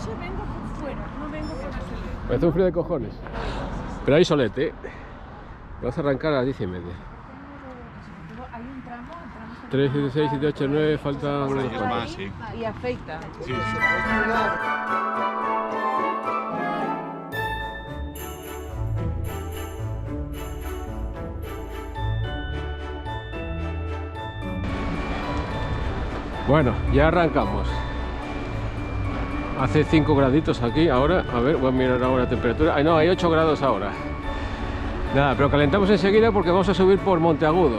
eso vengo por fuera, no vengo por la salida. Parece un frío de cojones. Pero hay solete, ¿eh? Vas a arrancar a las 10:30. Hay un tramo, 3, 7, 6, 7, 8, 9, faltan unos Es más, sí. y afeita. Sí, sí. Bueno, ya arrancamos. Hace 5 graditos aquí ahora. A ver, voy a mirar ahora la temperatura. Ay, no, hay 8 grados ahora. Nada, pero calentamos enseguida porque vamos a subir por Monteagudo.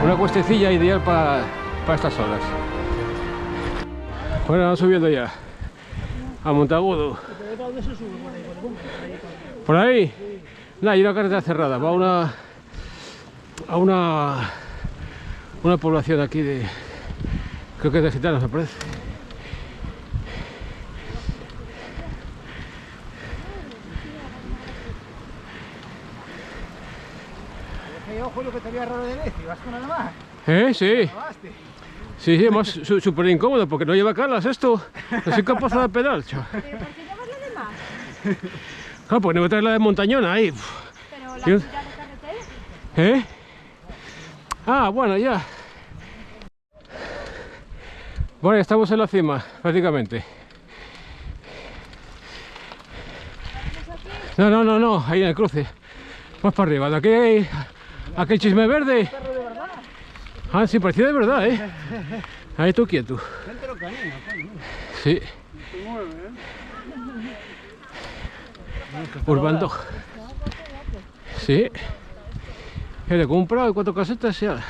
Una cuestecilla ideal para estas horas. Bueno, vamos subiendo ya a Monteagudo. ¿Por ahí? No, hay una carretera cerrada. Va a una población aquí de... creo que es de gitanos, me parece. Ojo, lo que te había raro de vez, ¿vas con nada más? Sí. Sí, sí, más súper incómodo porque no lleva calas esto. No soy capaz de pedal, chaval. ¿Pero por qué llevas la de más? Ah, pues no voy a traer la de montañona ahí. Pero la Yo- silla de carretera. Ah, bueno, ya. Bueno, ya estamos en la cima, prácticamente. No, ahí en el cruce. Más para arriba, de aquí hay aquel chisme verde. Ah, sí, parecía de verdad, ¿eh? Ahí tú quieto. Sí. Urbando. Sí. Le he comprado 4 casetas ya.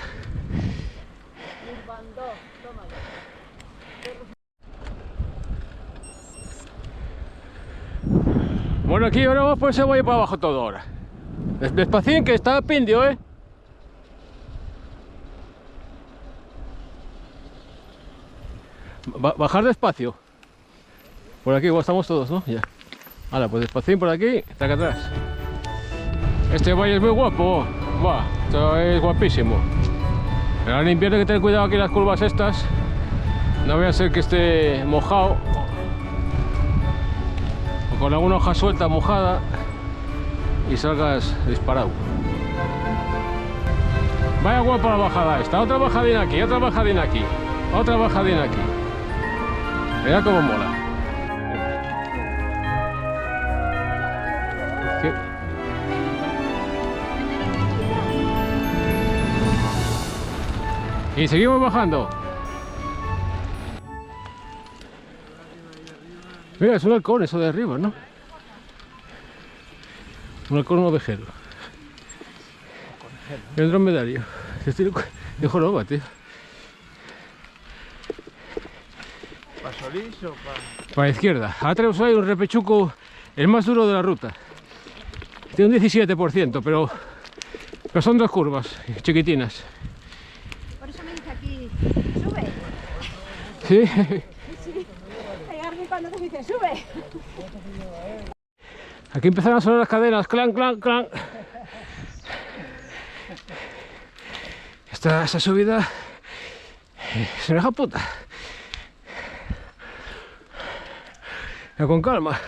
Bueno, aquí ahora vamos por ese valle para abajo todo ahora. Despacín, que está pindio, ¿eh? Bajar despacio. Por aquí, estamos todos, ¿no? Ya. Ahora, pues despacín por aquí, está acá atrás. Este valle es muy guapo. Buah, esto es guapísimo. Pero en invierno hay que tener cuidado aquí en las curvas estas. No voy a ser que esté mojado. O con alguna hoja suelta mojada y salgas disparado. Vaya guapa la bajada esta. Otra bajadina aquí, otra bajadina aquí, otra bajadina aquí. Mira cómo mola. Y seguimos bajando. Mira, es un halcón eso de arriba, ¿no? Un halcón ovejero. Y un dromedario. De joroba, tío. ¿Para Solís o para...? Para la izquierda. Ahora tenemos ahí un repechuco, el más duro de la ruta. Tiene un 17%, pero son 2 curvas chiquitinas. Por eso me dice aquí, sube. Sí. Sí. Hay alguien cuando te dice, sube. Aquí empezaron a sonar las cadenas, clan, clan, clan. Esta subida se me deja puta. Pero con calma.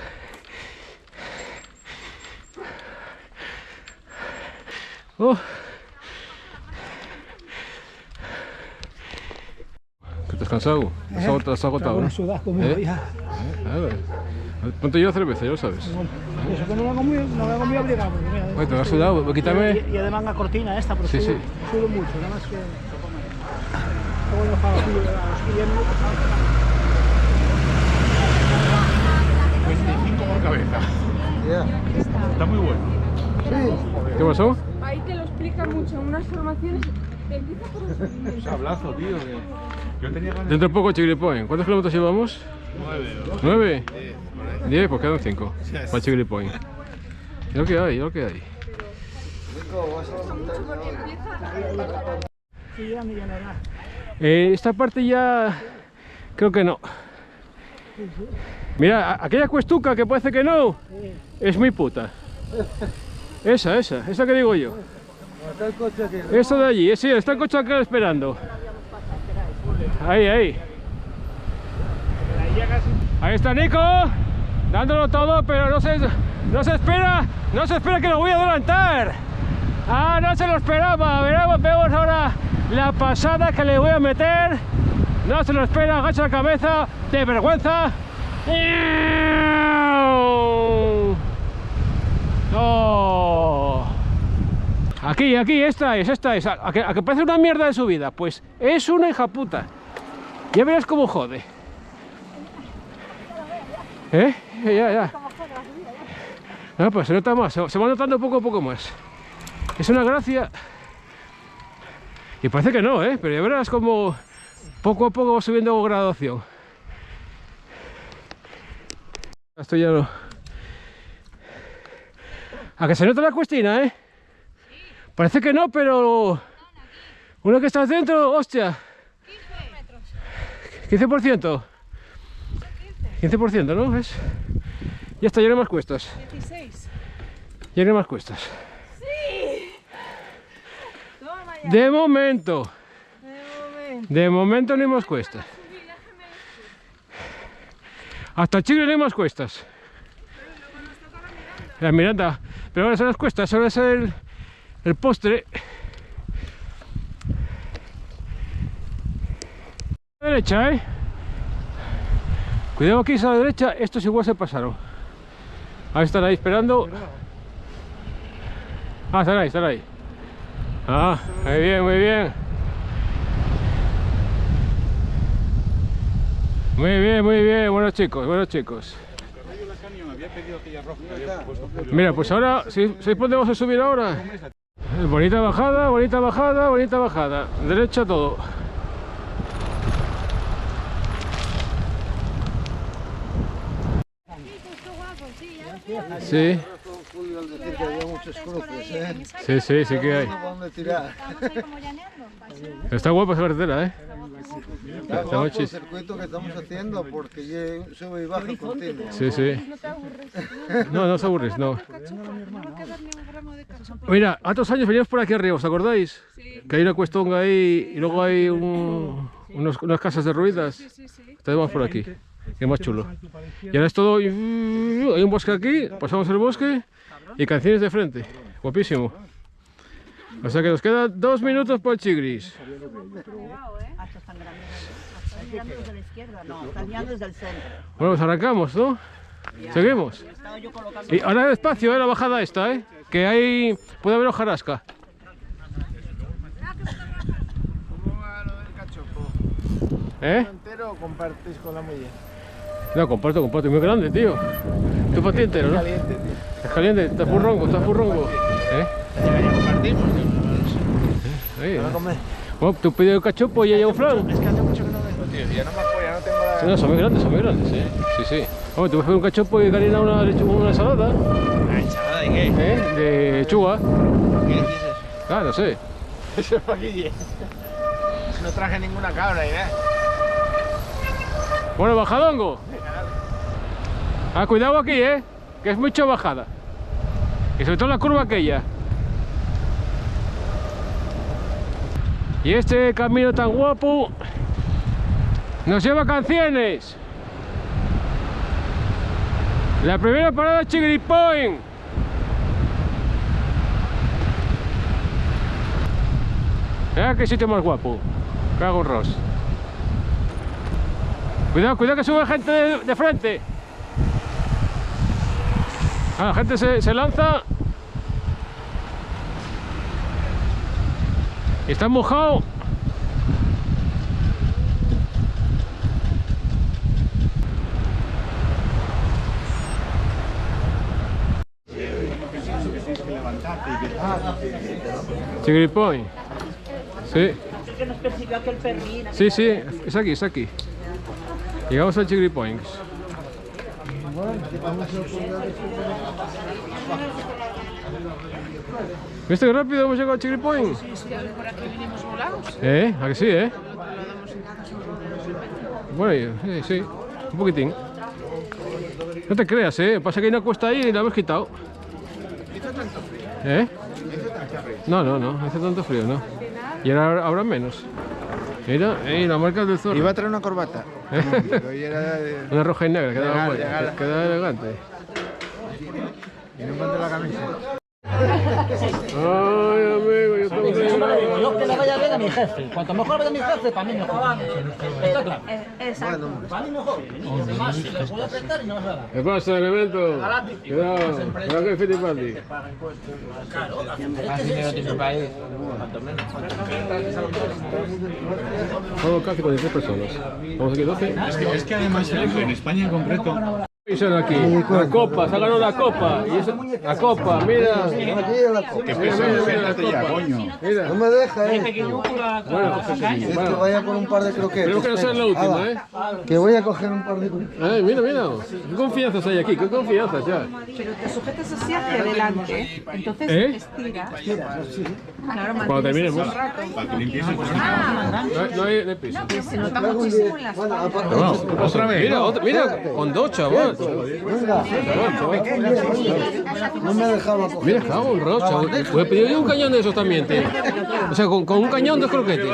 ¿Qué te has cansado? ¿Te has agotado? Una ¿No? sudada conmigo ya. A ver. Ponte yo cerveza, ya lo sabes. Y eso que no lo hago muy obligado. Porque mira, Oye, te has sudado, quítame. Y de manga cortina esta, pero Sí, sí. sudo mucho. Nada más que... Luego lo pago a los clientes. 25 por cabeza. Está muy bueno. ¿Qué pasó? Ahí te lo explica mucho, unas formaciones. Empieza por un segundo. Sablazo, tío. Yo tenía ganas. Dentro de poco Chiglipoint. ¿Cuántos kilómetros llevamos? 9. 10, pues quedan 5. Para Chiglipoint. Es lo que hay, es lo que hay. Sí, ya ni ya nada. Esta parte ya... creo que no. Mira, aquella cuestuca que parece que no, es muy puta. Esa que digo yo. Esa de allí, sí, está el coche acá esperando. Ahí. Ahí está Nico, dándolo todo, pero no se espera que lo voy a adelantar. Ah, no se lo esperaba. Vemos ahora la pasada que le voy a meter. No se lo espera, agacha la cabeza, de vergüenza. Oh. Aquí, esta es. ¿A que parece una mierda de subida? Pues es una hija puta. Ya verás cómo jode. Ya. No, pues se nota más, se va notando poco a poco más. Es una gracia. Y parece que no, pero ya verás como poco a poco va subiendo graduación. Esto ya no. ¿A que se nota la cuestina, Parece que no, pero uno que está dentro, hostia. 15%. 15%, ¿no? ¿Ves? Ya está, ya no hay más cuestas. 16. Ya no hay más cuestas. ¡Sí! Toma ya. De momento. De momento no hay más cuestas. Hasta Chile no hay más cuestas. La Miranda. Pero ahora son las cuestas, ahora es el postre. A la derecha, Cuidado aquí, a la derecha, estos igual se pasaron. Ahí están ahí esperando. Ah, están ahí. Ah, muy bien. Muy bien, buenos chicos. Mira, pues ahora, ¿sí podemos subir ahora? Bonita bajada. Derecha todo. Sí. Julio al decir que había muchos cruces, Sí que hay. Está guapa esa carretera, Está guapo el circuito que estamos haciendo porque sube y baja continuo. Sí. No se aburres, no. Mira, hace años veníamos por aquí arriba, ¿os acordáis? Sí. Que hay una cuestonga ahí y luego hay unas casas derruidas. Estamos por aquí, que es más chulo. Y ahora es todo, hay un bosque aquí, pasamos el bosque y canciones de frente. Guapísimo. O sea que nos quedan 2 minutos para el Chigris. Bueno, pues arrancamos, ¿no? Seguimos. Y ahora despacio, la bajada esta, que ahí puede haber hojarasca. ¿Cómo va lo del cachopo? ¿Entero o compartís con la mujer? No, comparto, es muy grande, tío. Tú para ti entero, ¿no? Caliente, tío. Es caliente, está furrongo. Ya compartimos, Ahí, ¿no? Comer. Bueno, tú pides el cachopo y ella un flan. Es que hace mucho que no vengo, tío. Ya no me apoyo, ya no tengo la... Sí, no, son muy grandes, sí. Hombre, tú vas a pedir un cachopo y Karina una ensalada. ¿Una ensalada de qué? De lechuga. ¿Qué dices eso? Ah, no sé. Eso es para aquí. No traje ninguna cabra, ¿eh? Bueno, bajadongo. Ah, cuidado aquí, que es mucha bajada. Y sobre todo la curva aquella. Y este camino tan guapo nos lleva a Canciones. La primera parada es Chigri Point. Mira qué sitio más guapo. Cago en Ross. Cuidado que sube gente de frente. La gente se lanza. Y está mojado. Chigri Point. Sí. Que nos persiguió aquel perrín. Sí, es aquí. Llegamos al Chigri Point. ¿Viste qué rápido hemos llegado al Chigri Point? Sí, por aquí vinimos volados. ¿A que sí, Bueno, sí, un poquitín. No te creas, pasa que hay una cuesta ahí y la hemos quitado. ¿Hizo tanto frío? No, hace tanto frío, ¿no? Y ahora habrá menos. Mira, la marca del zorro. Iba a traer una corbata. Pero hoy era Una roja y negra, quedaba Legal, buena, legal. quedaba elegante. y no encontré la camisa. Ay, amigo, yo tengo que llorar. Yo que le vaya bien a mi jefe. Cuanto mejor vaya a mi jefe, para mí mejor. Está claro. Exacto. Para mí mejor. Además, si le puedo apretar y no se va. ¿Qué pasa, elemento? Cuidado, cuidado que es Fittipaldi. Somos casi 43 personas. Vamos aquí 12. Es que además en España en concreto. Dicen aquí, la copa, se ha ganado la copa. Y eso, la copa, mira. Aquí la copa. Que Mira, pesa mira, mira, fíjate la ya, copa. coño. Mira. No me deja, Bueno, Es que vaya con un par de croquetes. tenemos que no ser la última, ¿eh? Que voy a coger un par de croquetes. Mira, mira. Qué confianzas hay aquí, qué confianzas ya. Pero te sujetas así hacia adelante. Entonces estiras. Claro, Cuando terminemos. Para que limpies el No hay piso. se nota muchísimo en las Bueno, patas. aparte, Otra vez. Mira, con dos, chaval. venga, no me dejaba coger. Mira, cago en rocha. Pues he pedido yo un cañón de esos también, tío. O sea, con un cañón de croquetes.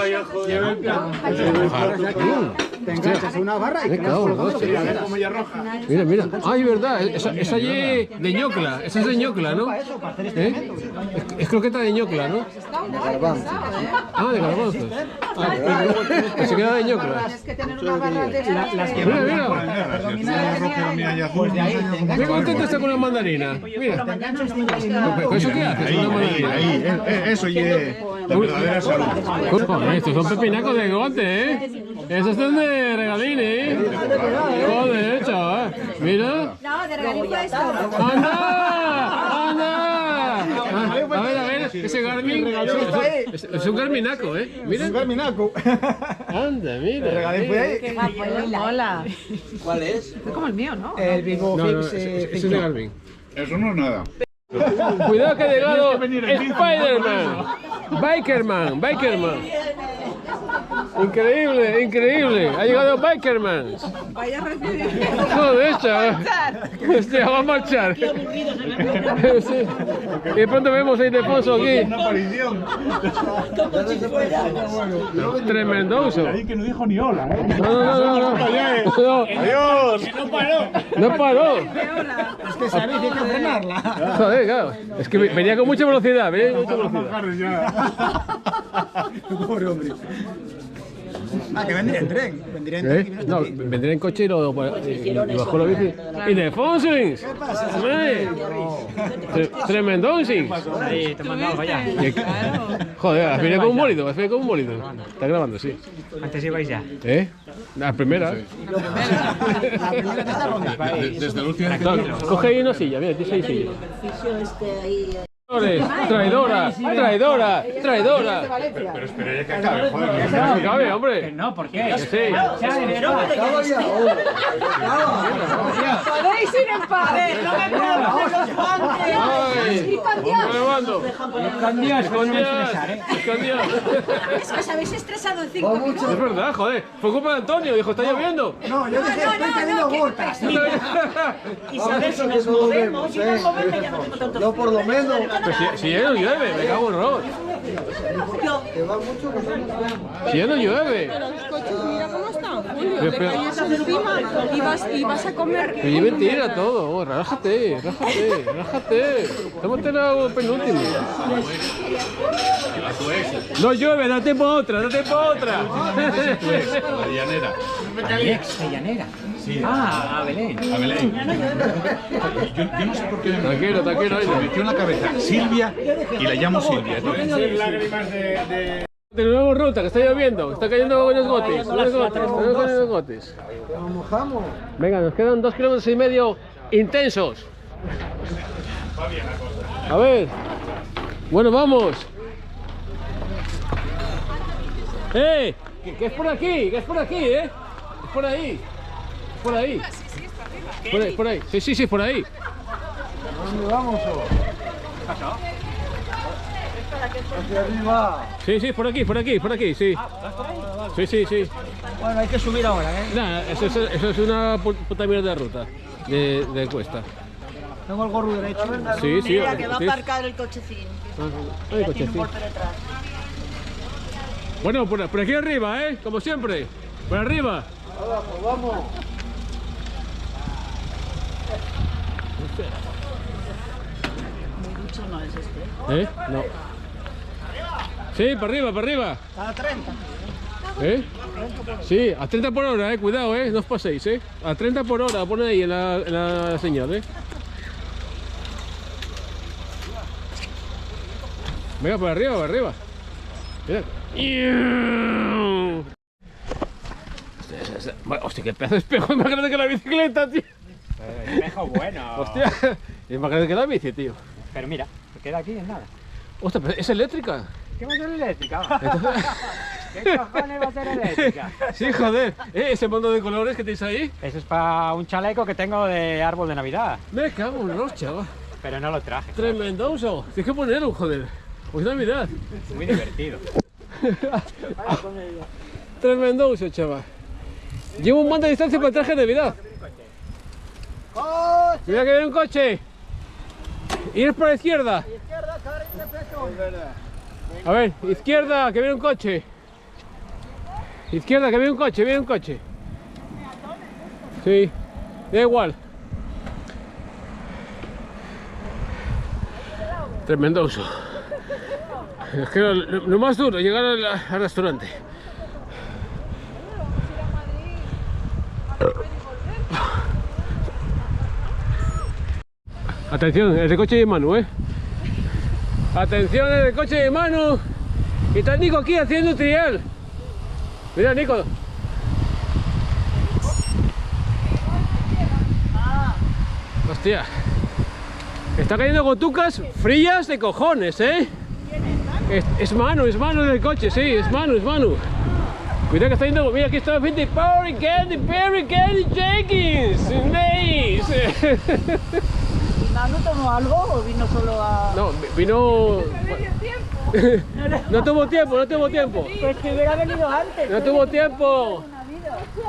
Te enganchas una barra y Me cago en rocha. Mira, mira. Ay, verdad. Esa allí de ñocla. Esa es de ñocla, ¿no? ¿Eh? Es croqueta de ñocla, ¿no? Ah, de garbanzos. Ah, se queda de ñocla. Tienes que tener una barra de estas. Mira, mira. Qué contento está con la mandarina. Mira. ¿Con eso qué haces? Con la mandarina. Eso y la verdadera salud. Joder, estos son pepinacos de gote, ¿eh? Esos son de regalín, ¿eh? Joder, chaval. Mira. No, de regalín fue esto. ¡Anda! ¡Anda! A ver, ese Garmin. Es un Garminaco, ¿eh? Mira. Un Garminaco. Anda, mira. Qué guapo, mola. ¿Cuál es? Es como el mío, ¿no? El Vivo No, Fix. ese es de Garmin. Eso no es nada. Cuidado que ha llegado Spider-Man. Bikerman. Increíble, increíble. Ha llegado Bikerman. Vaya recibido. Joder, chaval. Hostia, va a marchar. Sí. Y de pronto vemos a Ildefonso aquí. Aparición. Tremendoso. Ahí que no dijo ni hola, ¿eh? No. Adiós. No paró. Es que sabéis que hay que frenarla. Joder, claro. Es que venía con mucha velocidad. Pobre hombre. Ah, que vendría en tren. Vendría en tren. ¿Eh? No, vendré en coche y bajó la bici. ¡Ildefonso! ¿Qué pasa? ¡Tremendonsings! Ahí, te mandamos allá. Joder, al final con un bólido, Está grabando, sí. Antes ibais ya. ¿Eh? La primera. Desde el último. Coge ahí una silla, mira, tienes ahí silla. Traidora. Pero esperé que acabe, joder. No cabe, hombre. No, ¿por qué? Sí. Podéis ir en paz. ¡No me pongas los guantes! Ay, grabando. Escondidas. Es que os habéis estresado en 5 minutos. Es verdad, joder. Fue culpa de Antonio, dijo, está lloviendo. No, yo dije, estoy teniendo gotas. Y sabes, si nos movemos, yo al moverme ya no tengo tanto Yo por lo menos. Pero si ya no llueve, me cago en rock. Que va mucho, que no. Si ya no llueve. Los coches, mira cómo están, Julio. Pero- Te cayes encima y vas a comer. Pero lleve tira todo. Oh, relájate. Estamos en la penúltima. No llueve, date por otra. La llanera. Alex, de llanera. Sí. Ah, a Belén. A Belén. Yo no sé por qué. Tranquilo. Me metió en la cabeza Silvia y la llamo Silvia. Tenemos ruta, que está lloviendo, está cayendo buenos gotes. Nos mojamos. Venga, nos quedan 2,5 kilómetros intensos. A ver. Bueno, vamos. Que es por aquí, ¿eh? Es por ahí. Por ahí. Sí, por ahí. ¿Dónde vamos? Hacia arriba. Sí, por aquí, sí. Sí. Bueno, hay que subir ahora, ¿eh? Nada, eso es una puta mierda de ruta, de cuesta. Tengo el gorro derecho. Sí. Mira, que va a aparcar el cochecín. Hay Tiene un cochecín. golpe detrás. Bueno, por aquí arriba, ¿eh? Como siempre. Por arriba. Abajo, vamos. ¿Eh? No. Sí, para arriba, para arriba. A 30. ¿Eh? Sí, a 30 por hora, cuidado, no os paséis, a 30 por hora, pone ahí en la señal, Venga, para arriba, para arriba. Mira. Hostia, qué pedazo de espejo, es más grande que la bicicleta, tío. Espejo bueno. Hostia, es más grande que la bici, tío. Pero mira, se queda aquí en nada. Hostia, pero es eléctrica. ¿Qué va a ser eléctrica? Entonces... ¿Qué cojones va a ser eléctrica? Sí, joder. Ese montón de colores que tenéis ahí. Eso es para un chaleco que tengo de árbol de Navidad. Me cago en los chaval. Pero no lo traje. Tremendoso. Tienes que ponerlo, joder. Pues Navidad. Muy divertido. Tremendoso, chaval. Llevo un mando de distancia para el traje de Navidad. Mira que viene un coche. Ir por la izquierda. A ver, izquierda, que viene un coche. Izquierda, que viene un coche, viene un coche. Sí, da igual. Tremendoso. Es que lo más duro, llegar al restaurante. Atención, es el coche de Manu, Atención, es el coche de Manu. Y está Nico aquí haciendo trial. Mira, Nico. Hostia. Está cayendo gotucas frías de cojones, Es Manu del coche, sí, es Manu. Cuidado que está yendo, mira aquí está Perry Candy Jenkins. Nice. ¿Manu tomó algo o vino solo a...? No, vino... No tuvo tiempo. Pues que hubiera venido antes. No tuvo tiempo.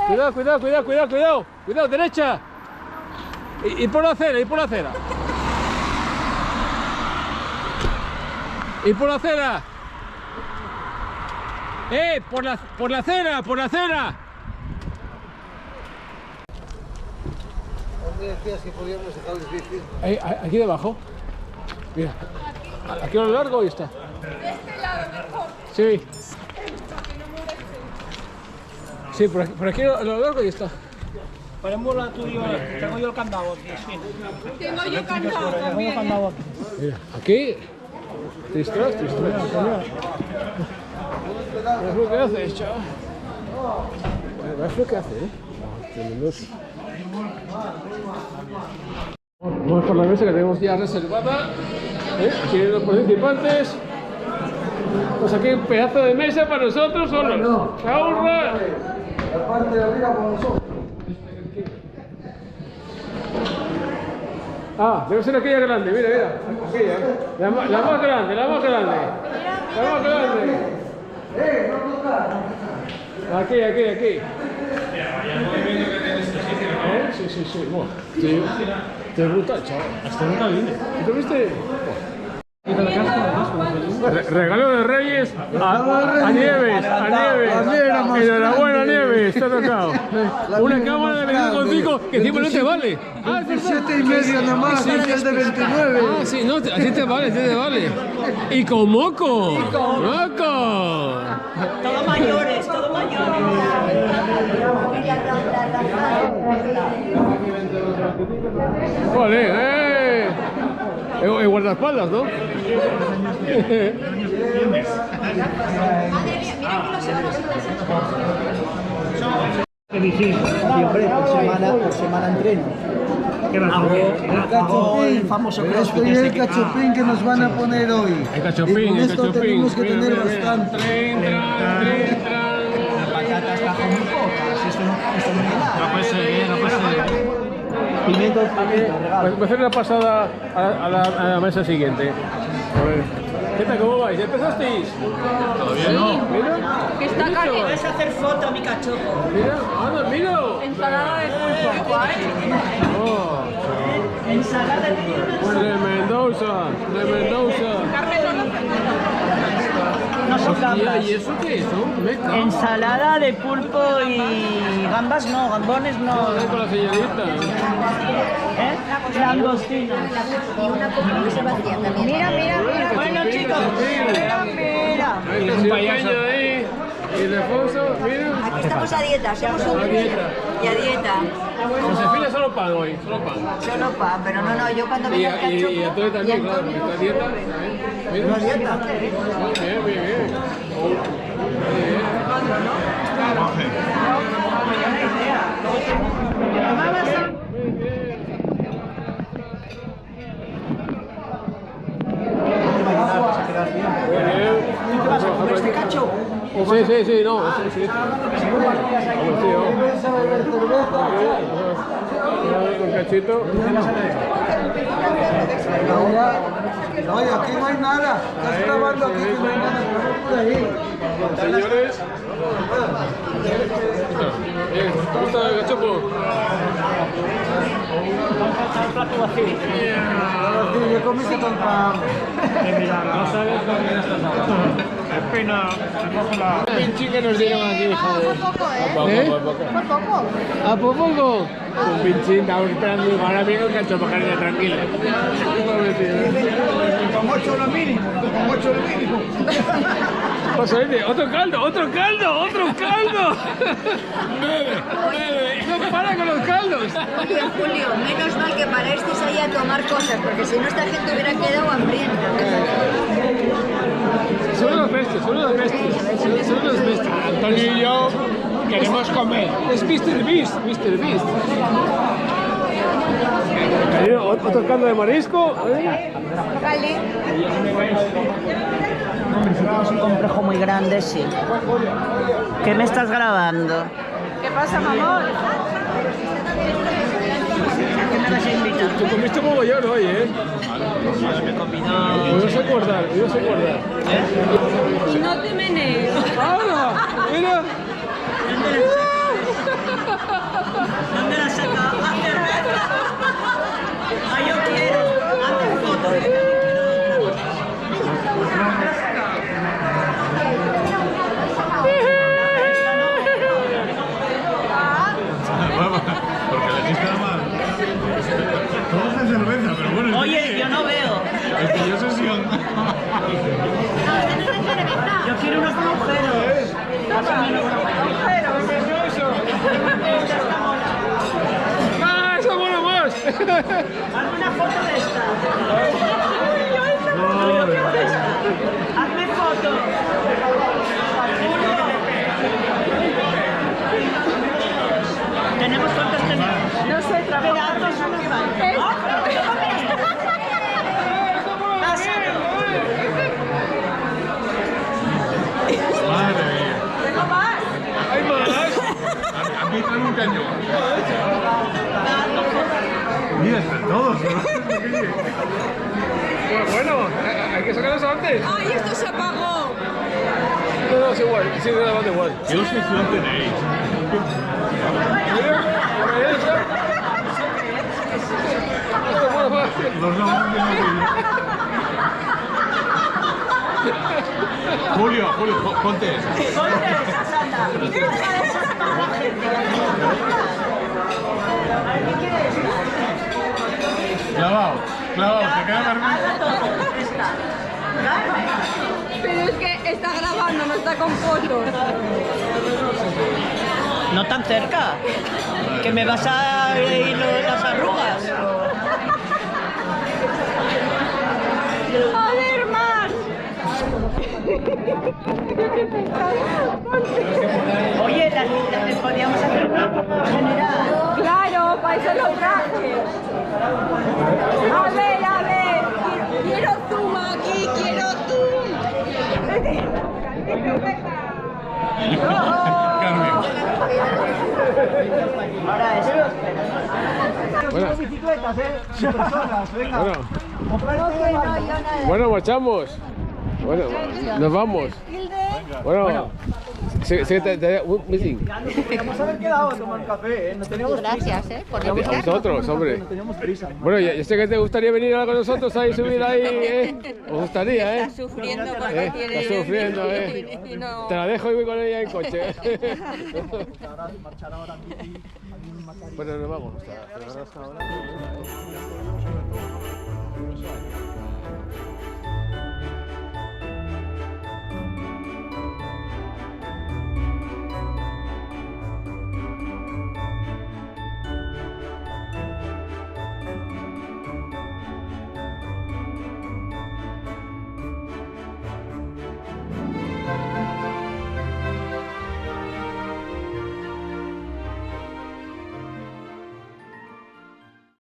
Cuidado, derecha. Y por la acera, Y por la acera. Por la acera. ¿Dónde decías que podíamos dejar el bici? Aquí debajo. Mira. Aquí a lo largo y está. De este lado mejor. Sí. Sí, por aquí a lo largo y está. Ponemos la tuya, tengo yo el candado aquí, sí. Tengo yo candado también. Mira, aquí. Tristras. Es lo que hace, chaval. Es lo que hace, Tremendoso. Vamos por la mesa que tenemos ya reservada. Aquí los participantes. Pues aquí un pedazo de mesa para nosotros solos. ¡Ahorra! La parte de arriba con nosotros. Ah, debe ser aquella grande, mira. Aquella, la más grande. Aquí. Sí. Buah, te brutal, chaval. Hasta nunca vine. ¿Te viste? Regalo de Reyes a Nieves. Enhorabuena, Nieves, te ha tocado. Una cámara de 25 que encima no te vale. 27,5 nada más, antes de 29. Ah, sí, no, a ti te vale. Y con moco. Todo mayores. Vale, el guardaespaldas, ¿no? Por semana entreno. El famoso Esto es el cachopín que nos van a poner hoy. El cachopín, Y con esto tenemos que tener bastante. Patatas bajo muy pocas. Esto no queda. No puede ser. Pimiento, Pues voy a hacer una pasada a la mesa siguiente. A ver. ¿Qué tal? ¿Cómo vais? ¿Ya empezasteis? Todavía no. Mira. Que está caliente. Puedes hacer foto a mi cachopo. Mira. Ensalada de pulpo. Guay. Oh, Ensalada de tremendosa. Carne no. No son gambas. ¿Y eso qué es? Ensalada de pulpo y gambas no, gambones no. Con la señorita. ¿Eh? Langostinos. Mira, mira, mira. Bueno, chicos, mira, mira. Ahí está, un payaso ahí. Y Ildefonso, mira. Aquí estamos a dieta, hacemos un A dieta. y a dieta. Josefina solo pan hoy, solo pan. Solo pan, pero no, yo cuando Y, venga el y, cachopo... y Antonio también, claro. Está dieta. Mira. ¿Una dieta? Muy bien, muy bien. ¿Este cacho? Sí, no. Sí. Con cachito. Oye, aquí no hay nada. Estás grabando aquí, que no hay nada. Por ahí. Señores. Bien, ¿cómo está el cachopo? Sí, yo comí que contra... No sabes con quién estás hablando. Es pena. Un pinchín que nos dieron aquí, joder. Por poco. ¿A poco? Un pinchín, estamos esperando. Ahora viene el cachopo, cariño, tranquila. Con 8 lo mínimo. Con 8 lo mínimo. Pasa, otro caldo. No para con los caldos. Oye, Julio, menos mal que para estés ahí a tomar cosas, porque si no esta gente hubiera quedado hambrienta. Son unos bestias. Antonio y yo queremos comer. Es Mr. Beast. Cariño, otro caldo de marisco. Vale. Es un complejo muy grande, sí. ¿Qué me estás grabando? ¿Qué pasa, mamón? ¿Qué me vas a invitar? Tú comiste mogollón hoy, ¿eh? Me vas a acordar. Y no te menees. ¡Ahora! ¡Mira! ¿Dónde la saca? ¡A cerveza! ¡Ah, yo quiero! ¡Hazte fotos! Porque la lista era mal. Todos de cerveza, pero bueno. Oye, yo no veo. Es que yo sesión. Yo quiero unos agujeros. ¡Ah, eso mola más! Hazme una foto de esta. Yo quiero esta. Hazme foto. ¿Tenemos cuántos tenemos? No sé trabajar. Madre mía. ¿Tengo más? ¡Hay más! A mí traen un cañón. Mira, están todos, ¿no? Bueno, hay que sacarlos antes. ¡Ay, esto se apagó! No, es igual. Sí, da igual. ¿Qué obsesión tenéis? Los nombres de Julio, ponte eso. Clavado, te queda perfecto. Pero es que está grabando, no está con fotos. No tan cerca. Que me vas a ir las arrugas. A ver, más. Oye, podríamos hacer una foto general. Claro, para eso lo traje. A ver. Quiero zoom aquí, quiero zoom. Ahora eso. Bueno. Bicicletas, personas, venga. Bueno, marchamos. Bueno, nos vamos. Bueno, un meeting. Podríamos haber quedado a tomar un café, ¿eh? No teníamos Gracias, por A nosotros, hombre. no teníamos prisa. Bueno, yo sé que te gustaría venir ahora con nosotros ahí, subir ahí, ¿eh? Os gustaría, ¿eh? Está sufriendo porque tiene... Está sufriendo, ¿eh? y no- Te la dejo y voy con ella en coche. Marchar ahora mismo. Bueno, nos vamos hasta ahora.